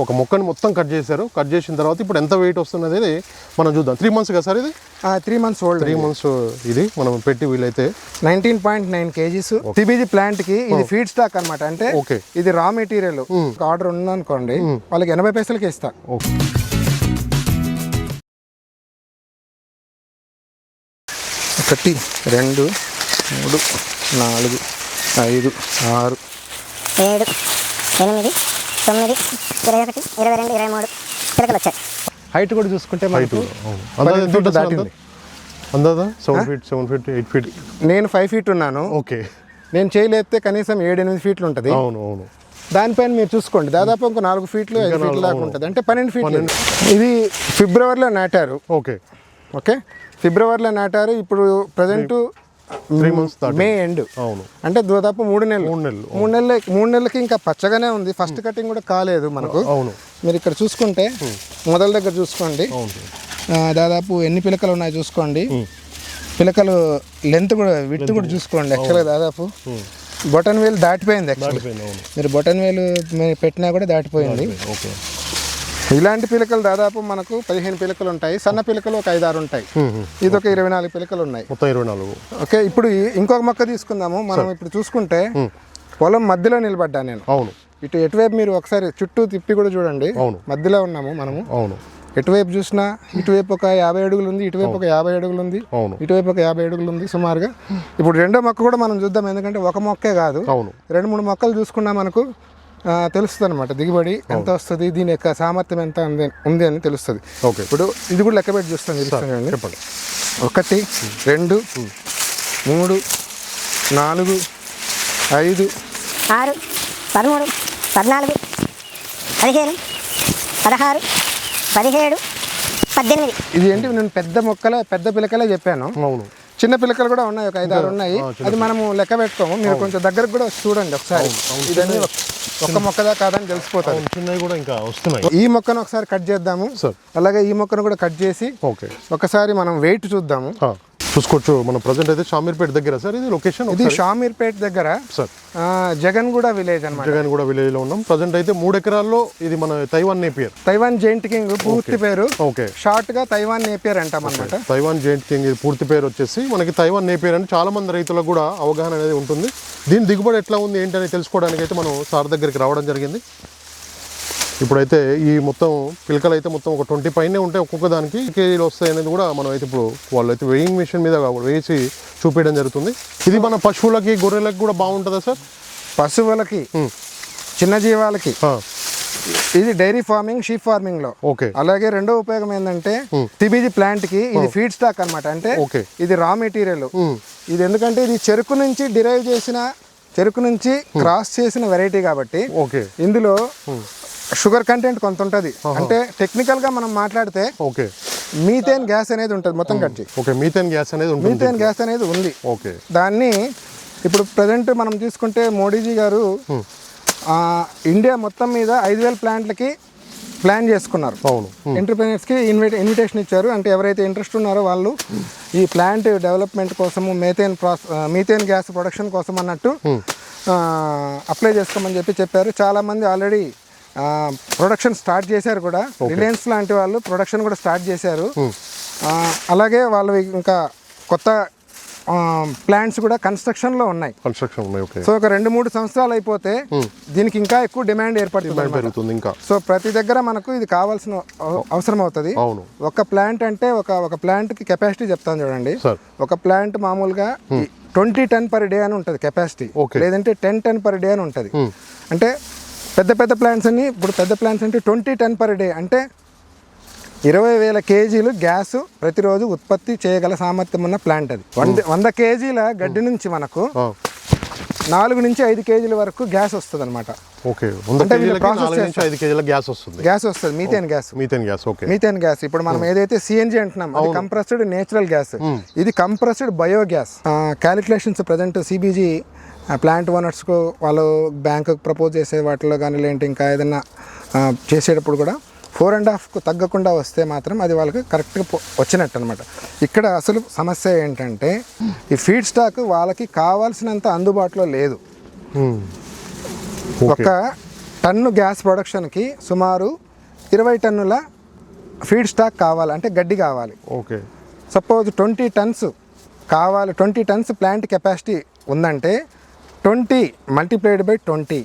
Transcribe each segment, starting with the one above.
ఒక మొక్కని మొత్తం కట్ చేశారు. కట్ చేసిన తర్వాత ఇప్పుడు ఎంత వెయిట్ వస్తుంది అనేది మనం చూద్దాం. 3 months కదా సార్ ఇది? 3 months ఓల్డ్. 3 months ఇది మనం పెట్టి వీలైతే 19.9 kgs సిబిజీ ప్లాంట్ కి ఇది ఫీడ్ స్టాక్ అన్నమాట. అంటే ఇది రా మెటీరియల్. ఆర్డర్ ఉందనుకోండి వాళ్ళకి 80 పైసలకి ఇస్తా. 1 2 3 4 5 6 7 8 9 21 22 23 పిలకలు వచ్చాయి. హైట్ కూడా చూసుకుంటే మనకు దాటింది. అందాదా 7 feet 8 feet. నేను 5 feet ఉన్నాను. ఓకే. నేను చేయలేపితే కనీసం 7-8 feet ఉంటుంది. అవును అవును. దానిపైన మీరు చూసుకోండి దాదాపు ఇంకో 4 feet 5 feet దాకా ఉంటుంది. అంటే 12 feet. ఇది ఫిబ్రవరిలో నాటారు. ఓకే ఓకే ఫిబ్రవరిలో నాటారు. ఇప్పుడు ప్రజెంట్ 3 months మే ఎండ్. అవును. అంటే దాదాపు 3 నెలలకి ఇంకా పచ్చగానే ఉంది. ఫస్ట్ కటింగ్ కూడా కాలేదు మనకు. అవును. మీరు ఇక్కడ చూసుకుంటే మొదల దగ్గర చూసుకోండి. దాదాపు ఎన్ని పిలకలు ఉన్నాయి చూసుకోండి. పిలకలు లెంత్ కూడా విడ్త్ కూడా చూసుకోండి. యాక్చువల్గా దాదాపు బొటన్ వేలు దాటిపోయింది. యాక్చువల్లీ మీరు బొటన్ వేలు పెట్టినా కూడా దాటిపోయింది. ఇలాంటి పిలకలు దాదాపు మనకు 15 పిలకలు ఉంటాయి. సన్న పిలకలు ఒక 5-6 ఉంటాయి. ఇది ఒక 24 పిలకలు ఉన్నాయి. మొత్తం 24. ఓకే ఇప్పుడు ఇంకొక మొక్క తీసుకుందాము. మనం ఇప్పుడు చూసుకుంటే పొలం మధ్యలో నిలబడ్డా నేను. అవును. ఎటువైపు మీరు ఒకసారి చుట్టూ తిప్పి కూడా చూడండి. మధ్యలో ఉన్నాము మనము. అవును. ఎటువైపు చూసినా ఇటువైపు ఒక 50 అడుగులు ఉంది, ఇటువైపు ఒక 50 అడుగులు ఉంది, ఇటువైపు ఒక 50 అడుగులు ఉంది సుమారుగా. ఇప్పుడు రెండో మొక్క కూడా మనం చూద్దాం. ఎందుకంటే ఒక మొక్కే కాదు 2-3 మొక్కలు చూసుకున్నా మనకు తెలుస్తుంది అనమాట. దిగుబడి ఎంత వస్తుంది, దీని యొక్క సామర్థ్యం ఎంత ఉంది అని తెలుస్తుంది. ఓకే ఇప్పుడు ఇది కూడా లెక్క పెట్టి చూస్తాను. తెలుస్తాను చెప్పండి. 1 2 3 4 5 6 13 14 15 16 17 18. ఇది ఏంటి నేను పెద్ద పిలకలే చెప్పాను. అవును. చిన్న పిలకలు కూడా ఉన్నాయి, ఒక 5-6 ఉన్నాయి. అది మనము లెక్క పెట్టుకోము. మీరు కొంచెం దగ్గరకు కూడా చూడండి ఒకసారి. ఇదన్నీ ఒక్క మొక్కదా కాదని తెలిసిపోతాయి. చిన్నవి కూడా ఇంకా వస్తున్నాయి. ఈ మొక్కను ఒకసారి కట్ చేద్దాము. అలాగే ఈ మొక్కను కూడా కట్ చేసి ఒకసారి మనం వెయిట్ చూద్దాము. చూసుకోవచ్చు. మనం ప్రజెంట్ అయితే షామీర్పేట దగ్గర సార్. ఇది లొకేషన్ ఇది షామీర్పేట దగ్గర సార్. జగన్గూడ విలేజ్ అన్నమాట. జగన్గూడ విలేజ్ లో ఉన్నాం ప్రజెంట్ అయితే. 3 ఎకరాల్లో ఇది మన Taiwan Napier. Taiwan giant king పూర్తి పేరు. ఓకే. షార్ట్ గా తైవాన్ నేపియర్ అంటాం అన్నమాట. తైవాన్ జెయింట్ కింగ్ ఇది పూర్తి పేరు వచ్చేసి మనకి తైవాన్ నేపియర్ అని చాలా మంది రైతులకు కూడా అవగాహన అనేది ఉంటుంది. దీని దిగుబడి ఎట్లా ఉంది ఏంటని తెలుసుకోవడానికి అయితే మనం సార్ దగ్గరికి రావడం జరిగింది. ఇప్పుడైతే ఈ మొత్తం పిలకలు అయితే మొత్తం ఒక 20 పైనే ఉంటాయి. ఒక్కొక్క దానికి కేజీలు వస్తాయి అనేది కూడా మనం అయితే ఇప్పుడు వాళ్ళు అయితే వెయింగ్ మిషన్ మీద వేసి చూపించడం జరుగుతుంది. ఇది మన పశువులకి గొర్రెలకి కూడా బాగుంటుందా సార్? పశువులకి, చిన్న జీవాలకి. ఇది డైరీ ఫార్మింగ్, షీప్ ఫార్మింగ్ లో. ఓకే. అలాగే రెండో ఉపయోగం ఏంటంటే సిబిజీ ప్లాంట్ కి ఇది ఫీడ్ స్టాక్ అన్నమాట. అంటే ఇది రా మెటీరియల్. ఇది ఎందుకంటే ఇది చెరుకు నుంచి డిరైవ్ చేసిన, చెరుకు నుంచి క్రాస్ చేసిన వెరైటీ కాబట్టి ఇందులో షుగర్ కంటెంట్ కొంత ఉంటుంది. అంటే టెక్నికల్ గా మనం మాట్లాడితే మీథేన్ గ్యాస్ అనేది ఉంటుంది. మొత్తం కట్ చేసి మీథేన్ గ్యాస్ అనేది ఉంది. దాన్ని ఇప్పుడు ప్రజెంట్ మనం తీసుకుంటే మోడీజీ గారు ఇండియా మొత్తం మీద 5,000 ప్లాంట్లకి ప్లాన్ చేసుకున్నారు. ఎంటర్‌ప్రెన్యూర్స్కి ఇన్విటేషన్ ఇచ్చారు. అంటే ఎవరైతే ఇంట్రెస్ట్ ఉన్నారో వాళ్ళు ఈ ప్లాంట్ డెవలప్మెంట్ కోసము మీథేన్ గ్యాస్ ప్రొడక్షన్ కోసం అన్నట్టు అప్లై చేసుకోమని చెప్పారు. చాలామంది ఆల్రెడీ ప్రొడక్షన్ స్టార్ట్ చేశారు కూడా. రిలయన్స్ లాంటి వాళ్ళు ప్రొడక్షన్ కూడా స్టార్ట్ చేశారు. అలాగే వాళ్ళు ఇంకా కొత్త ప్లాంట్స్ కూడా కన్స్ట్రక్షన్లో ఉన్నాయి. సో ఒక 2-3 సంవత్సరాలు అయిపోతే దీనికి ఇంకా ఎక్కువ డిమాండ్ ఏర్పడుతుంది. సో ప్రతి దగ్గర మనకు ఇది కావాల్సిన అవసరం అవుతుంది. ఒక ప్లాంట్ అంటే ఒక ప్లాంట్కి కెపాసిటీ చెప్తాను చూడండి. ఒక ప్లాంట్ మామూలుగా 20 ton per day అని ఉంటుంది కెపాసిటీ. లేదంటే 10 ton per day అని ఉంటుంది. అంటే పెద్ద ప్లాంట్స్ అన్ని ఇప్పుడు పెద్ద ప్లాంట్స్ అంటే 20 ton per day అంటే 20,000 kgs గ్యాస్ ప్రతిరోజు ఉత్పత్తి చేయగల సామర్థ్యం ఉన్న ప్లాంట్ అది. 100 kgs గడ్డి నుంచి మనకు 4 నుంచి 5 kgs వరకు గ్యాస్ వస్తుంది అనమాట. గ్యాస్ వస్తుంది మీథేన్ గ్యాస్. ఇప్పుడు మనం ఏదైతే సిఎన్జి అంటున్నాం అది కంప్రెస్డ్ నేచురల్ గ్యాస్. ఇది compressed biogas. Calculations present CBG plant ఓనర్స్కు వాళ్ళు బ్యాంకుకు ప్రపోజ్ చేసే వాటిలో కానీ లేదంటే ఇంకా ఏదైనా చేసేటప్పుడు కూడా 4.5కు తగ్గకుండా వస్తే మాత్రం అది వాళ్ళకి కరెక్ట్గా వచ్చినట్టు అనమాట. ఇక్కడ అసలు సమస్య ఏంటంటే ఈ ఫీడ్ స్టాక్ వాళ్ళకి కావాల్సినంత అందుబాటులో లేదు. ఒక టన్ను గ్యాస్ ప్రొడక్షన్కి సుమారు 20 టన్నుల ఫీడ్ స్టాక్ కావాలి, అంటే గడ్డి కావాలి. ఓకే. సపోజ్ 20 టన్స్ కావాలి, 20 టన్స్ ప్లాంట్ కెపాసిటీ ఉందంటే 20 మల్టిప్లైడ్ బై 20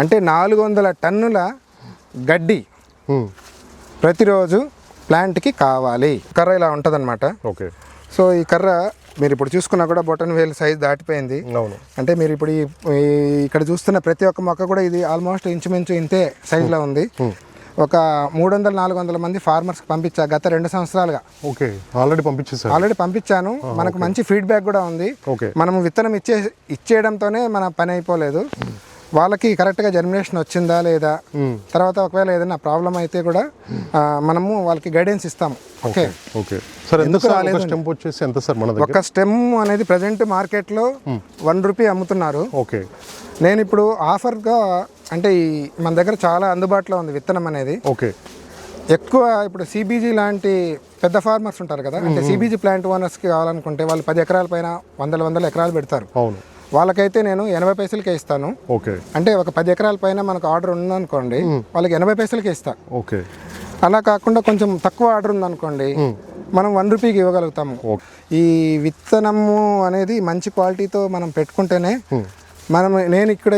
అంటే 400 టన్నుల గడ్డి ప్రతిరోజు ప్లాంట్కి కావాలి. కర్ర ఇలా ఉంటుందన్నమాట. ఓకే. సో ఈ కర్ర మీరు ఇప్పుడు చూసుకున్నా కూడా బొటన్ వేలు సైజ్ దాటిపోయింది. అవును. అంటే మీరు ఇప్పుడు ఇక్కడ చూస్తున్న ప్రతి ఒక్క మొక్క కూడా ఇది ఆల్మోస్ట్ ఇంచుమించు ఇంతే సైజులో ఉంది. ఒక 300-400 మంది ఫార్మర్స్కి పంపించా గత 2 సంవత్సరాలుగా. ఓకే. ఆల్రెడీ పంపించాను. మనకు మంచి ఫీడ్బ్యాక్ కూడా ఉంది. ఓకే. మనం విత్తనం ఇచ్చేయడంతోనే మన పని అయిపోలేదు. వాళ్ళకి కరెక్ట్గా జర్మినేషన్ వచ్చిందా లేదా, తర్వాత ఒకవేళ ఏదైనా ప్రాబ్లం అయితే కూడా మనము వాళ్ళకి గైడెన్స్ ఇస్తాము. ఓకే. Okay sir. ఎందుకు రాలేదు? స్టెమ్ వచ్చేసి ఎంత సార్ మన దగ్గర? ఒక స్టెమ్ అనేది ప్రజెంట్ మార్కెట్లో 1 రూపీ అమ్ముతున్నారు. ఓకే. నేను ఇప్పుడు ఆఫర్గా అంటే మన దగ్గర చాలా అందుబాటులో ఉంది విత్తనం అనేది. ఓకే. ఎక్కువ ఇప్పుడు సిబీజీ లాంటి పెద్ద ఫార్మర్స్ ఉంటారు కదా, అంటే సిబీజీ ప్లాంట్ ఓనర్స్కి కావాలనుకుంటే వాళ్ళు 10 ఎకరాల పైన 100 ఎకరాలు పెడతారు. అవును. వాళ్ళకైతే నేను 80 పైసలకే ఇస్తాను. ఓకే. అంటే ఒక 10 ఎకరాల పైన మనకు ఆర్డర్ ఉందనుకోండి, వాళ్ళకి 80 పైసలకే ఇస్తాను. ఓకే. అలా కాకుండా కొంచెం తక్కువ ఆర్డర్ ఉందనుకోండి, మనం 1 రూపీకి ఇవ్వగలుగుతాము. ఈ విత్తనము అనేది మంచి క్వాలిటీతో మనం పెట్టుకుంటేనే నేను ఇక్కడ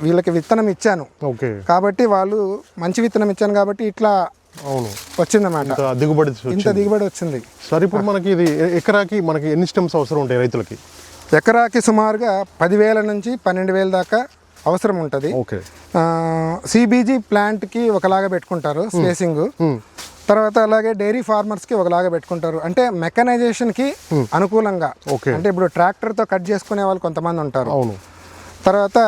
వీళ్ళకి విత్తనం ఇచ్చాను. ఓకే. కాబట్టి వాళ్ళు మంచి విత్తనం ఇచ్చాను కాబట్టి ఇట్లా అవును వచ్చిందన్నమాట. ఇంత దిగుబడి వచ్చింది. సరే, ఇప్పుడు మనకి ఇది ఎకరాకి మనకి ఎన్ని స్టెమ్స్ అవసరం ఉంటాయి రైతులకి? ఎకరాకి సుమారుగా 10,000 నుంచి 12,000 దాకా అవసరం ఉంటుంది. ఓకే. సిబీజీ ప్లాంట్కి ఒకలాగా పెట్టుకుంటారు స్పేసింగ్, తర్వాత అలాగే డైరీ ఫార్మర్స్కి ఒకలాగా పెట్టుకుంటారు. అంటే మెకనైజేషన్కి అనుకూలంగా. అంటే ఇప్పుడు ట్రాక్టర్తో కట్ చేసుకునే వాళ్ళు కొంతమంది ఉంటారు. అవును. తర్వాత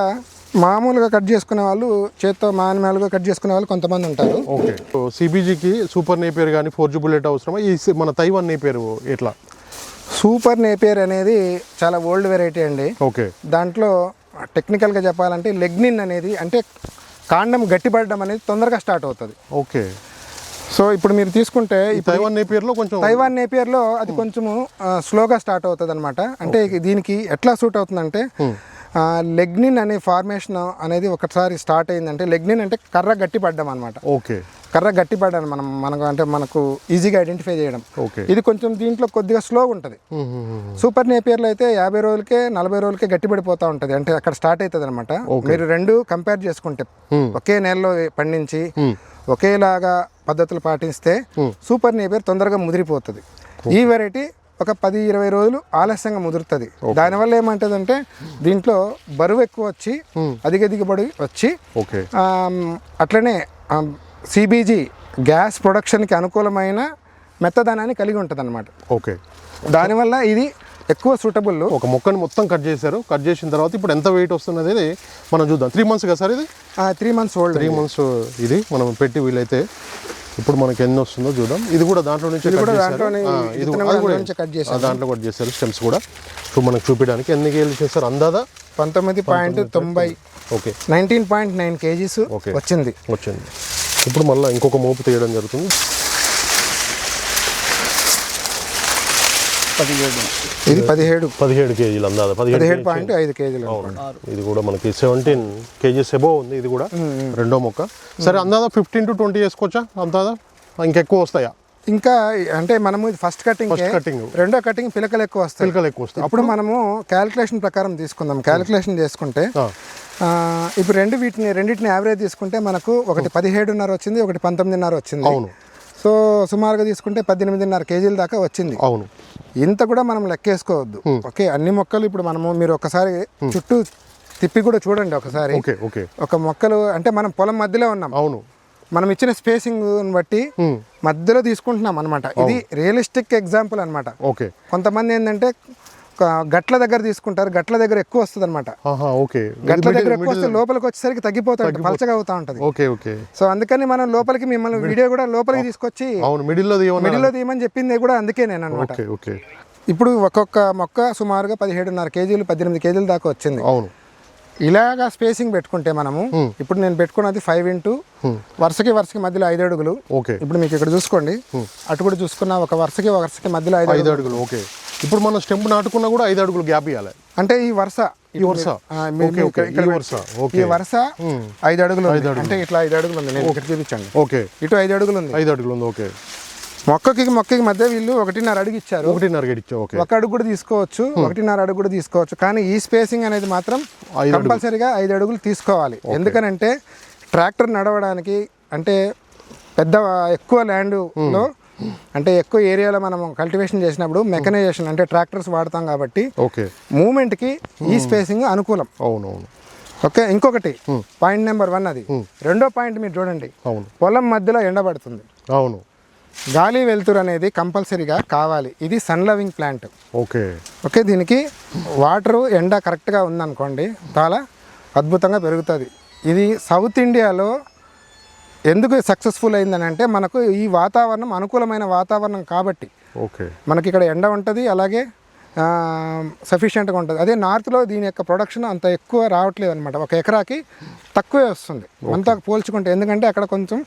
మామూలుగా కట్ చేసుకునే వాళ్ళు చేత్తో మాన్యువల్గా కట్ చేసుకునే వాళ్ళు కొంతమంది ఉంటారు. ఓకే. సిబీజీకి సూపర్ నేపియర్ కానీ 4G బుల్లెట్ అవసరమా? ఈ మన తైవాన్ నేపియర్ ఎట్లా? సూపర్ నేపియర్ అనేది చాలా ఓల్డ్ వెరైటీ అండి. ఓకే. దాంట్లో టెక్నికల్గా చెప్పాలంటే లెగ్నిన్ అనేది, అంటే కాండం గట్టిపడడం అనేది తొందరగా స్టార్ట్ అవుతుంది. ఓకే. సో ఇప్పుడు మీరు తీసుకుంటే తైవాన్ నేపియర్లో అది కొంచెము స్లోగా స్టార్ట్ అవుతుంది అనమాట. అంటే దీనికి ఎట్లా సూట్ అవుతుందంటే లెగ్నిన్ అనే ఫార్మేషన్ అనేది ఒకసారి స్టార్ట్ అయిందంటే, లెగ్నిన్ అంటే కర్ర గట్టిపడ్డం అనమాట. ఓకే. కర్ర గట్టిపడ్డాను మనకు ఈజీగా ఐడెంటిఫై చేయడం. ఓకే. ఇది కొంచెం దీంట్లో కొద్దిగా స్లో ఉంటుంది. సూపర్ నేపియర్లో అయితే 50 రోజులకే 40 రోజులకే గట్టిపడిపోతూ ఉంటుంది. అంటే అక్కడ స్టార్ట్ అవుతుంది అనమాట. మీరు రెండు కంపేర్ చేసుకుంటే ఒకే నెలలో పండించి ఒకేలాగా పద్ధతులు పాటిస్తే సూపర్ నేపియర్ తొందరగా ముదిరిపోతుంది. ఈ వెరైటీ ఒక 10-20 రోజులు ఆలస్యంగా ముదురుతుంది. దానివల్ల ఏమంటుందంటే దీంట్లో బరువు ఎక్కువ వచ్చి అధిక దిగుబడి వచ్చి అట్లనే సిబీజీ గ్యాస్ ప్రొడక్షన్కి అనుకూలమైన మెత్తదనాన్ని కలిగి ఉంటుంది అనమాట. ఓకే. దానివల్ల ఇది ఎక్కువ సూటబుల్. ఒక మొక్కని మొత్తం కట్ చేశారు. కట్ చేసిన తర్వాత ఇప్పుడు ఎంత వెయిట్ వస్తున్నది మనం చూద్దాం. 3 months కదా సార్ ఇది? 3 months ఓల్డ్. 3 months ఇది మనం పెట్టి వీలైతే ఇప్పుడు మనకి ఎన్ని వస్తుందో చూద్దాం. ఇది కూడా దాంట్లో నుంచి కట్ చేశారు. దాంట్లో కట్ చేశారు స్టెమ్స్ కూడా. సో మనకు చూపించడానికి ఎన్ని కేజీలు చేస్తారు అందాదా? 19.90. ఓకే. 19.9 kgs వచ్చింది. ఇప్పుడు మళ్ళీ ఇంకొక మోపు తీయడం జరుగుతుంది. 17 కేజీలు అందాదా? 17.5 కేజీలు. ఇది కూడా మనకి 17 kgs ఎబో ఉంది. ఇది కూడా రెండో మొక్క. సరే, అందాదా 15 to 20 చేసుకోవచ్చా? అందాదా ఇంకెక్కువ వస్తాయా? ఇంకా అంటే మనము ఫస్ట్ కటింగ్, రెండో కటింగ్ పిలకలు ఎక్కువ వస్తాయి. అప్పుడు మనము క్యాలిక్యులేషన్ ప్రకారం తీసుకుందాం. క్యాలిక్యులేషన్ చేసుకుంటే ఇప్పుడు రెండింటిని యావరేజ్ తీసుకుంటే మనకు ఒకటి 17.5 వచ్చింది, ఒకటి 19.5 వచ్చింది. అవును. సో సుమారుగా తీసుకుంటే 18.5 కేజీల దాకా వచ్చింది. అవును. ఇంత కూడా మనం లెక్కేసుకోవద్దు. ఓకే. అన్ని మొక్కలు ఇప్పుడు మీరు ఒకసారి చుట్టూ తిప్పి కూడా చూడండి ఒకసారి. ఒక మొక్కలు అంటే మనం పొలం మధ్యలో ఉన్నాం. అవును. మనం ఇచ్చిన స్పేసింగ్ బట్టి మధ్యలో తీసుకుంటున్నాం అనమాట. ఇది రియలిస్టిక్ ఎగ్జాంపుల్ అనమాట. కొంతమంది ఏంటంటే గట్ల దగ్గర తీసుకుంటారు, గట్ల దగ్గర ఎక్కువ వస్తుంది అనమాట. గట్ల దగ్గర ఎక్కువ వస్తే లోపలికి వచ్చేసరికి తగ్గిపోతుంది, పలచగా అవుతా ఉంటుంది. సో అందుకని మనం లోపలికి మిమ్మల్ని వీడియో కూడా లోపలికి తీసుకొచ్చి మిడిల్లో తీయమని చెప్పింది కూడా అందుకే నేను అనమాట. ఇప్పుడు ఒక్కొక్క మొక్క సుమారుగా 17.5 కేజీలు 18 కేజీల దాకా వచ్చింది. ఇలాగా స్పేసింగ్ పెట్టుకుంటే మనము ఇప్పుడు నేను పెట్టుకున్నది 5 into వరుసకి మధ్యలో 5 అడుగులు. ఇప్పుడు మీకు ఇక్కడ చూసుకోండి, అటు కూడా చూసుకున్న ఒక వరుసకి మధ్యలో 5 అడుగులు. ఇప్పుడు మనం స్టెంప్ నాటుకున్నా కూడా 5 అడుగులు గ్యాప్ ఇవ్వాలి. అంటే ఈ వరుస ఈ వరుస ఓకే ఓకే ఈ వరుస ఓకే ఈ వరుస 5 అడుగులు ఉంది. అంటే ఇట్లా 5 అడుగులు ఉంది. నేను ఇక్కడ చూపించండి. ఓకే ఇటు 5 అడుగులు ఉంది. 5 అడుగులు ఉంది. ఓకే మొక్కకి మధ్య వీళ్ళు 1.5 అడుగు ఇచ్చారు. 1.5 అడుగు ఇచ్చారు. ఓకే 1 అడుగు కూడా తీసుకోవచ్చు, 1.5 అడుగు కూడా తీసుకోవచ్చు. కానీ ఈ స్పేసింగ్ అనేది మాత్రం కంపల్సరీగా 5 అడుగులు తీసుకోవాలి. ఎందుకనంటే ట్రాక్టర్ నడవడానికి అంటే ఎక్కువ ల్యాండ్లో అంటే ఎక్కువ ఏరియాలో మనం కల్టివేషన్ చేసినప్పుడు మెకనైజేషన్ అంటే ట్రాక్టర్స్ వాడతాం కాబట్టి ఓకే మూమెంట్కి ఈ స్పేసింగ్ అనుకూలం. అవునవును. ఓకే ఇంకొకటి పాయింట్ నెంబర్ 1 అది. రెండో పాయింట్ మీరు చూడండి, అవును పొలం మధ్యలో ఎండబడుతుంది. అవును గాలి వెలుతురు అనేది కంపల్సరీగా కావాలి. ఇది sun loving plant. Okay okay దీనికి వాటరు ఎండ కరెక్ట్గా ఉందనుకోండి చాలా అద్భుతంగా పెరుగుతుంది. ఇది సౌత్ ఇండియాలో ఎందుకు సక్సెస్ఫుల్ అయిందని అంటే మనకు ఈ వాతావరణం అనుకూలమైన వాతావరణం కాబట్టి. ఓకే మనకి ఇక్కడ ఎండ ఉంటుంది, అలాగే సఫిషియెంట్గా ఉంటుంది. అదే నార్త్లో దీని యొక్క ప్రొడక్షన్ అంత ఎక్కువ రావట్లేదు అనమాట. 1 ఎకరాకి తక్కువే వస్తుంది అంతా పోల్చుకుంటే. ఎందుకంటే అక్కడ కొంచెం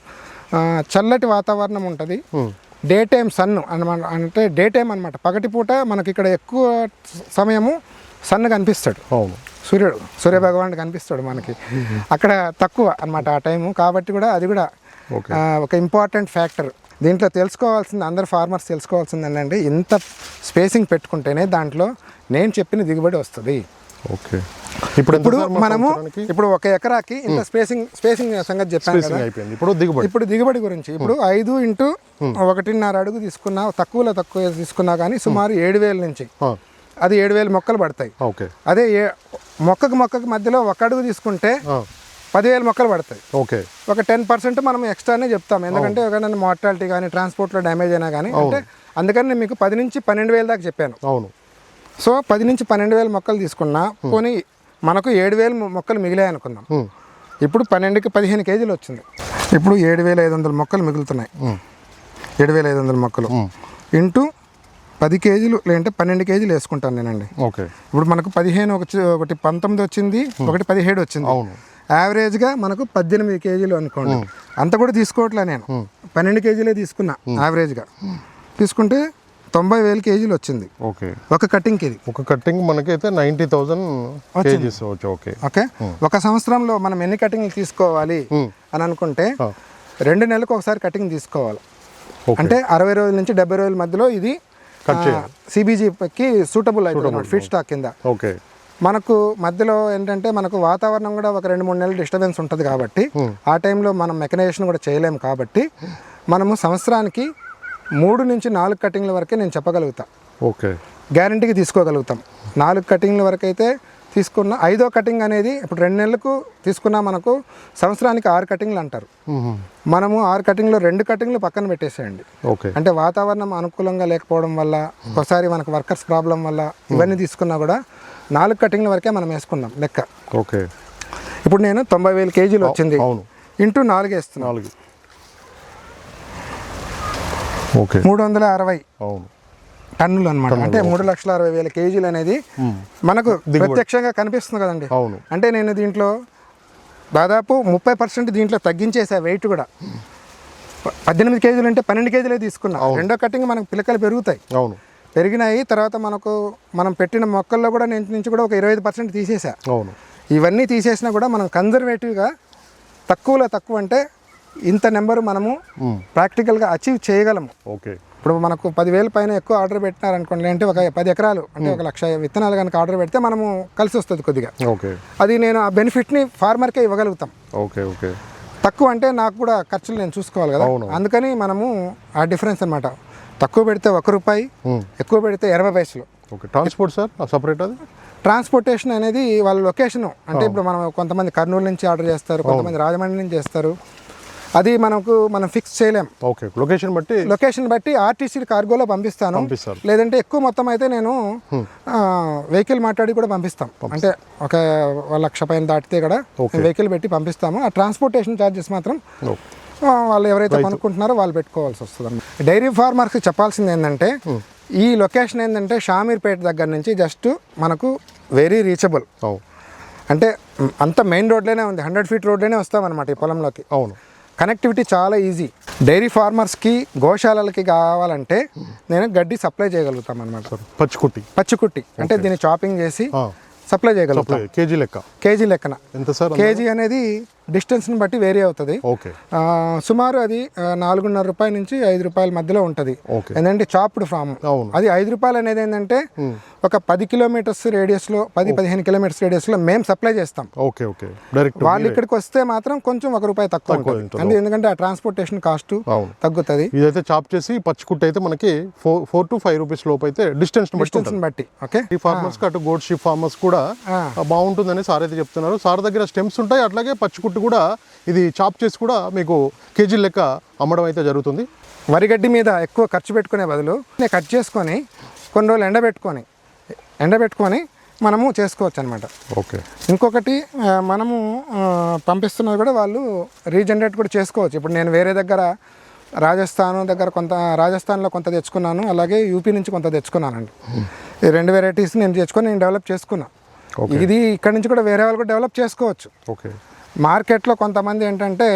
చల్లటి వాతావరణం ఉంటుంది. డే టైం సన్ అనమాట, అంటే డే టైం అనమాట. పగటిపూట మనకి ఇక్కడ ఎక్కువ సమయము సన్ కనిపిస్తాడు. అవును సూర్యభగవానుడు కనిపిస్తాడు మనకి. అక్కడ తక్కువ అనమాట ఆ టైము. కాబట్టి కూడా అది కూడా ఒక ఇంపార్టెంట్ ఫ్యాక్టర్. దీంట్లో తెలుసుకోవాల్సింది, అందరు ఫార్మర్స్ తెలుసుకోవాల్సింది ఏంటంటే ఇంత స్పేసింగ్ పెట్టుకుంటేనే దాంట్లో నేను చెప్పిన దిగుబడి వస్తుంది. ఓకే ఇప్పుడు మనము 1 ఎకరాకి ఇంత స్పేసింగ్ సంగతి చెప్పాను కదా. ఇప్పుడు దిగుబడి గురించి ఇప్పుడు 5 ఇంటూ 1.5 అడుగు తీసుకున్నా, తక్కువ తీసుకున్నా కానీ సుమారు 7,000 నుంచి అది 7,000 మొక్కలు పడతాయి. అదే మొక్కకు మధ్యలో 1 అడుగు తీసుకుంటే 10,000 మొక్కలు పడతాయి. ఓకే ఒక 10% మనం ఎక్స్ట్రానే చెప్తాం. ఎందుకంటే ఒకవేళ మార్టాలిటీ కానీ ట్రాన్స్పోర్ట్లో డ్యామేజ్ అయినా కానీ అంటే అందుకని నేను మీకు 10 నుంచి 12,000 దాకా చెప్పాను. అవును. సో 10 నుంచి 12,000 మొక్కలు తీసుకున్నా పోనీ మనకు 7,000 మొక్కలు మిగిలాయి అనుకుందాం. ఇప్పుడు 12కి 15 కేజీలు వచ్చింది. ఇప్పుడు 7,500 మొక్కలు మిగులుతున్నాయి. 7,500 మొక్కలు ఇంటూ 10 కేజీలు లేదంటే 12 కేజీలు వేసుకుంటాను నేనండి. ఓకే ఇప్పుడు మనకు 15 ఒకటి 19 వచ్చింది, ఒకటి 17 వచ్చింది. అవును. యావరేజ్గా మనకు 18 కేజీలు అనుకోండి. అంత కూడా తీసుకోవట్లే నేను, 12 కేజీలే తీసుకున్నా. యావరేజ్గా తీసుకుంటే 90,000 కేజీలు వచ్చింది. ఓకే ఒక కటింగ్కి. ఇది ఒక కటింగ్ మనకైతే 90,000 కేజీస్. ఓకే ఓకే ఒక సంవత్సరంలో మనం ఎన్ని కటింగ్లు తీసుకోవాలి అని అనుకుంటే 2 నెలలకు ఒకసారి కటింగ్ తీసుకోవాలి. అంటే 60 రోజుల నుంచి 70 రోజుల మధ్యలో ఇది సిబిజీకి సూటబుల్ అవుతుంది ఫీడ్ స్టాక్ కింద. ఓకే మనకు మధ్యలో ఏంటంటే మనకు వాతావరణం కూడా ఒక 2-3 నెలలు డిస్టర్బెన్స్ ఉంటుంది కాబట్టి ఆ టైంలో మనం మెకనైజేషన్ కూడా చేయలేము. కాబట్టి మనము సంవత్సరానికి 3 నుంచి 4 కటింగ్ల వరకే నేను చెప్పగలుగుతా. ఓకే గ్యారంటీకి తీసుకోగలుగుతాం. 4 కటింగ్ల వరకు అయితే తీసుకున్న 5వ కటింగ్ అనేది ఇప్పుడు 2 నెలలకు తీసుకున్నా మనకు సంవత్సరానికి 6 కటింగ్లు అంటారు. మనము 6 కటింగ్లో 2 కటింగ్లు పక్కన పెట్టేసేయండి. ఓకే అంటే వాతావరణం అనుకూలంగా లేకపోవడం వల్ల, ఒకసారి మనకు వర్కర్స్ ప్రాబ్లం వల్ల ఇవన్నీ తీసుకున్నా కూడా 4 కటింగ్ల వరకే మనం వేసుకున్నాం లెక్క. ఓకే ఇప్పుడు నేను 90,000 కేజీలు వచ్చింది. అవును. ఇంటూ 4 వేస్తున్నాను. 4 ఓకే 360 అవును టన్నులు అనమాట. అంటే 3,60,000 కేజీలు అనేది మనకు ప్రత్యక్షంగా కనిపిస్తుంది కదండి. అవును. అంటే నేను దీంట్లో దాదాపు 30% దీంట్లో తగ్గించేసా వెయిట్ కూడా. 18 కేజీలు అంటే 12 కేజీలే తీసుకున్నా. 2వ కటింగ్ మనకు పిలకలు పెరుగుతాయి. అవును పెరిగినాయి. తర్వాత మనం పెట్టిన మొక్కల్లో కూడా నుంచి కూడా ఒక 25% తీసేసా. అవును. ఇవన్నీ తీసేసినా కూడా మనం కన్జర్వేటివ్గా తక్కువ అంటే ఇంత నెంబరు మనము ప్రాక్టికల్గా అచీవ్ చేయగలము. ఓకే ఇప్పుడు మనకు 10,000 పైన ఎక్కువ ఆర్డర్ పెట్టినారనుకోండి, అంటే ఒక 10 ఎకరాలు అంటే 1,00,000 విత్తనాలు కనుక ఆర్డర్ పెడితే మనము కలిసి వస్తుంది కొద్దిగా. ఓకే అది నేను ఆ బెనిఫిట్ని ఫార్మర్కే ఇవ్వగలుగుతాం. ఓకే ఓకే తక్కువ అంటే నాకు కూడా ఖర్చులు నేను చూసుకోవాలి కదా. అందుకని మనము ఆ డిఫరెన్స్ అనమాట. తక్కువ పెడితే 1 రూపాయి, ఎక్కువ పెడితే 80 పైసలు. ఓకే ట్రాన్స్పోర్ట్ సార్ సపరేట్ అది ట్రాన్స్పోర్టేషన్ అనేది వాళ్ళ లొకేషను. అంటే ఇప్పుడు మనం కొంతమంది కర్నూలు నుంచి ఆర్డర్ చేస్తారు, కొంతమంది రాజమండ్రి నుంచి చేస్తారు. అది మనం ఫిక్స్ చేయలేం. ఓకే లొకేషన్ బట్టి ఆర్టీసీ కార్గోలో పంపిస్తాను. లేదంటే ఎక్కువ మొత్తం అయితే నేను వెహికల్ మాట్లాడి కూడా పంపిస్తాం. అంటే ఒక 1,00,000 పైన దాటితే కూడా వెహికల్ పెట్టి పంపిస్తాము. ఆ ట్రాన్స్పోర్టేషన్ ఛార్జెస్ మాత్రం వాళ్ళు ఎవరైతే కొనుక్కుంటున్నారో వాళ్ళు పెట్టుకోవాల్సి వస్తుంది. డైరీ ఫార్మర్స్కి చెప్పాల్సింది ఏంటంటే ఈ లొకేషన్ ఏంటంటే షామీర్పేట దగ్గర నుంచి జస్ట్ మనకు వెరీ రీచబుల్. అంటే అంత మెయిన్ రోడ్లోనే ఉంది, 100 ఫీట్ రోడ్లోనే వస్తామన్నమాట ఈ పొలంలోకి. అవును. కనెక్టివిటీ చాలా ఈజీ. డైరీ ఫార్మర్స్కి గోశాలలకి కావాలంటే నేను గడ్డి సప్లై చేయగలుగుతాం అనమాట. పచ్చికుట్టి అంటే దీన్ని చాపింగ్ చేసి సప్లై చేయగలుగుతాం. కేజీ లెక్క కేజీ లెక్కన ఎంత సార్? కేజీ అనేది డిస్టెన్స్ని బట్టి వేరీ అవుతుంది. ఓకే. సుమారు అది 4.5 రూపాయల నుంచి 5 రూపాయల మధ్యలో ఉంటుంది. ఏంటంటే చాప్డ్ ఫామ్. అది 5 రూపాయలు అనేది ఏంటంటే ఒక 10 కిలోమీటర్స్ రేడియస్లో 10-15 కిలోమీటర్స్ రేడియస్లో మేము సప్లై చేస్తాం. Okay okay. డైరెక్ట్ వాళ్ళు ఇక్కడికి వస్తే మాత్రం కొంచెం 1 రూపాయి తక్కువ ఉంటుంది. ఎందుకంటే ఆ ట్రాన్స్పోర్టేషన్ కాస్ట్ తగ్గుతుంది. ఇదైతే చాప్ చేసి పచ్చికుట్టు అయితే మనకి 4 to 5 రూపీస్ లోపు అయితే డిస్టెన్స్ బట్టి. ఓకే. ఈ ఫార్మర్స్ కి అటు గోడ్ షీప్ ఫార్మర్స్ కూడా బాగుంటుందని సార్ అయితే చెప్తున్నారు. సార్ దగ్గర స్టెమ్స్ ఉంటాయి, అట్లాగే పచ్చికుట్టు కూడా ఇది చాప్ చేసి కూడా మీకు కేజీ లెక్క అమ్మడం అయితే జరుగుతుంది. వరిగడ్డి మీద ఎక్కువ ఖర్చు పెట్టుకునే బదులు కట్ చేసుకొని కొన్ని రోజులు ఎండబెట్టుకొని మనము చేసుకోవచ్చు అనమాట. ఓకే. ఇంకొకటి మనము పంపిస్తున్నది కూడా వాళ్ళు రీజనరేట్ కూడా చేసుకోవచ్చు. ఇప్పుడు నేను వేరే దగ్గర రాజస్థాన్లో కొంత తెచ్చుకున్నాను, అలాగే యూపీ నుంచి కొంత తెచ్చుకున్నానండి. ఈ 2 వెరైటీస్ నేను తెచ్చుకొని నేను డెవలప్ చేసుకున్నా. ఇది ఇక్కడ నుంచి కూడా వేరే వాళ్ళు కూడా డెవలప్ చేసుకోవచ్చు. ఓకే. మార్కెట్లో కొంతమంది ఏంటంటే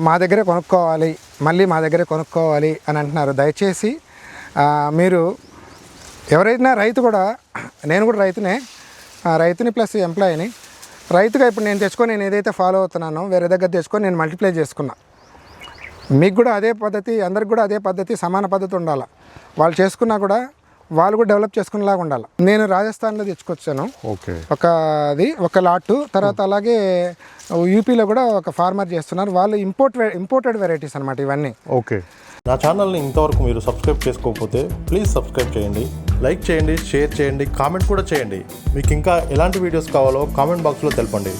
మా దగ్గరే కొనుక్కోవాలి, మళ్ళీ మా దగ్గరే కొనుక్కోవాలి అని అంటున్నారు. దయచేసి మీరు ఎవరైనా రైతు కూడా, నేను కూడా రైతుని ప్లస్ ఎంప్లాయీని. రైతుగా ఇప్పుడు నేను తెచ్చుకొని నేను ఏదైతే ఫాలో అవుతున్నానో వేరే దగ్గర తెచ్చుకొని నేను మల్టిప్లై చేసుకున్నా. మీకు కూడా అదే పద్ధతి, అందరికి కూడా అదే పద్ధతి, సమాన పద్ధతి ఉండాలి. వాళ్ళు చేసుకున్నా కూడా వాళ్ళు కూడా డెవలప్ చేసుకునేలాగా ఉండాలి. నేను రాజస్థాన్లో తెచ్చుకొచ్చాను. ఓకే. ఒక లాటు. తర్వాత అలాగే యూపీలో కూడా ఒక ఫార్మర్ చేస్తున్నారు. వాళ్ళు ఇంపోర్టెడ్ వెరైటీస్ అనమాట ఇవన్నీ. ఓకే. నా ఛానల్ని ఇంతవరకు మీరు సబ్స్క్రైబ్ చేసుకోకపోతే ప్లీజ్ సబ్స్క్రైబ్ చేయండి, లైక్ చేయండి, షేర్ చేయండి, కామెంట్ కూడా చేయండి. మీకు ఇంకా ఎలాంటి వీడియోస్ కావాలో కామెంట్ బాక్స్లో తెలపండి.